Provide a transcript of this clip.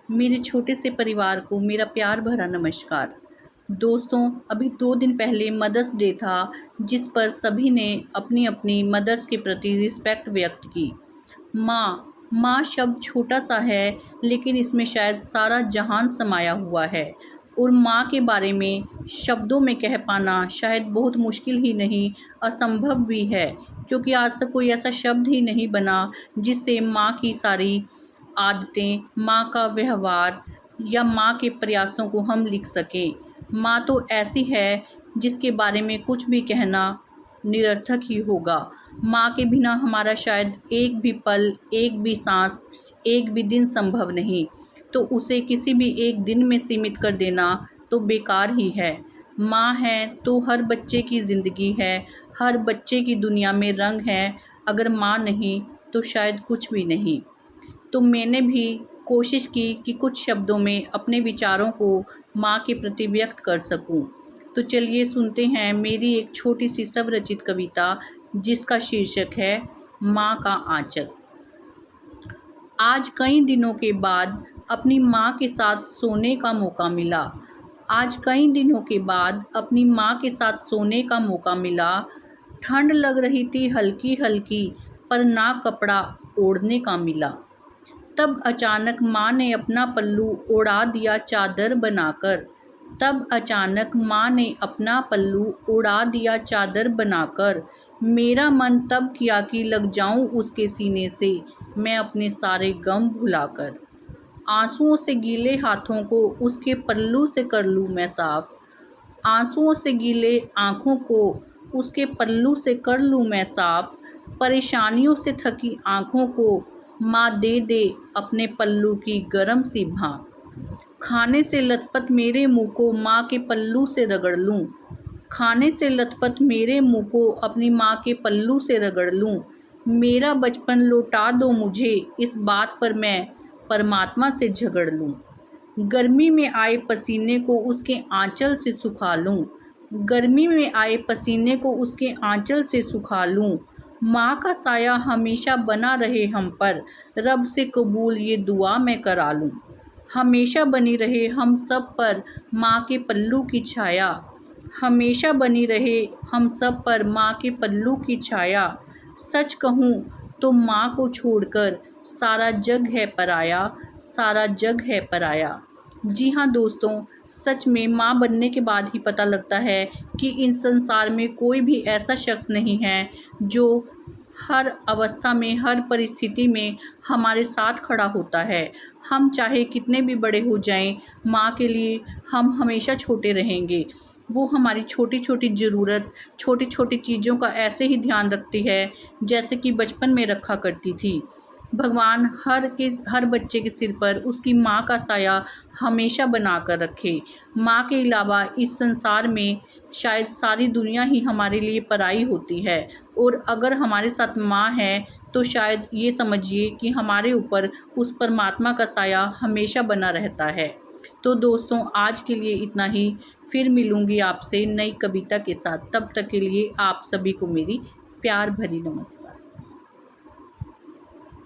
मेरे छोटे से परिवार को मेरा प्यार भरा नमस्कार। दोस्तों, अभी 2 दिन पहले मदर्स डे था, जिस पर सभी ने अपनी-अपनी मदर्स के प्रति रिस्पेक्ट व्यक्त की। माँ शब्द छोटा-सा है, लेकिन इसमें शायद सारा जहान समाया हुआ है और माँ के बारे में शब्दों में कह पाना शायद बहुत मुश्किल ही नहीं, असंभव भी है, क्योंकि आज तक कोई ऐसा शब्द ही नहीं बना, जिससे माँ की सारी आदतें, माँ का व्यवहार या माँ के प्रयासों को हम लिख सकें। माँ तो ऐसी है जिसके बारे में कुछ भी कहना निरर्थक ही होगा। माँ के बिना हमारा शायद एक भी पल, एक भी साँस, एक भी दिन संभव नहीं, तो उसे किसी भी एक दिन में सीमित कर देना तो बेकार ही है। माँ है तो हर बच्चे की ज़िंदगी है, हर बच्चे की दुनिया में रंग है, अगर माँ नहीं तो शायद कुछ भी नहीं। तो मैंने भी कोशिश की कि कुछ शब्दों में अपने विचारों को माँ के प्रति व्यक्त कर सकूं। तो चलिए सुनते हैं मेरी एक छोटी सी स्वरचित कविता, जिसका शीर्षक है माँ का आँचल। आज कई दिनों के बाद अपनी माँ के साथ सोने का मौका मिला। आज कई दिनों के बाद अपनी माँ के साथ सोने का मौका मिला। ठंड लग रही थी हल्की हल्की, पर ना कपड़ा ओढ़ने का मिला। तब अचानक माँ ने अपना पल्लू ओढ़ा दिया चादर बनाकर। तब अचानक माँ ने अपना पल्लू उड़ा दिया चादर बनाकर। मेरा मन तब किया कि लग जाऊं उसके सीने से, मैं अपने सारे गम भुलाकर। आंसुओं से गीले हाथों को उसके पल्लू से कर लूं मैं साफ। आंसुओं से गीले आँखों को उसके पल्लू से कर लूं मैं साफ। परेशानियों से थकी आँखों को माँ दे दे अपने पल्लू की गरम सी भाप। खाने से लथपथ मेरे मुँह को माँ के पल्लू से रगड़ लूं। खाने से लथपथ मेरे मुँह को अपनी माँ के पल्लू से रगड़ लूं। मेरा बचपन लौटा दो मुझे, इस बात पर मैं परमात्मा से झगड़ लूं। गर्मी में आए पसीने को उसके आंचल से सुखा लूं। गर्मी में आए पसीने को उसके आंचल से सुखा लूं। माँ का साया हमेशा बना रहे हम पर, रब से कबूल ये दुआ मैं करा लूं। हमेशा बनी रहे हम सब पर माँ के पल्लू की छाया। हमेशा बनी रहे हम सब पर माँ के पल्लू की छाया। सच कहूँ तो माँ को छोड़कर सारा जग है पराया, सारा जग है पराया। जी हाँ दोस्तों, सच में माँ बनने के बाद ही पता लगता है कि इन संसार में कोई भी ऐसा शख्स नहीं है जो हर अवस्था में, हर परिस्थिति में हमारे साथ खड़ा होता है। हम चाहे कितने भी बड़े हो जाएं, माँ के लिए हम हमेशा छोटे रहेंगे। वो हमारी छोटी-छोटी ज़रूरत, छोटी-छोटी चीज़ों का ऐसे ही ध्यान रखती है, जैसे कि बचपन में रखा करती थी। भगवान हर बच्चे के सिर पर उसकी माँ का साया हमेशा बना कर रखे। माँ के अलावा इस संसार में शायद सारी दुनिया ही हमारे लिए पराई होती है, और अगर हमारे साथ माँ है तो शायद ये समझिए कि हमारे ऊपर उस परमात्मा का साया हमेशा बना रहता है। तो दोस्तों, आज के लिए इतना ही। फिर मिलूँगी आपसे नई कविता के साथ। तब तक के लिए आप सभी को मेरी प्यार भरी नमस्कार।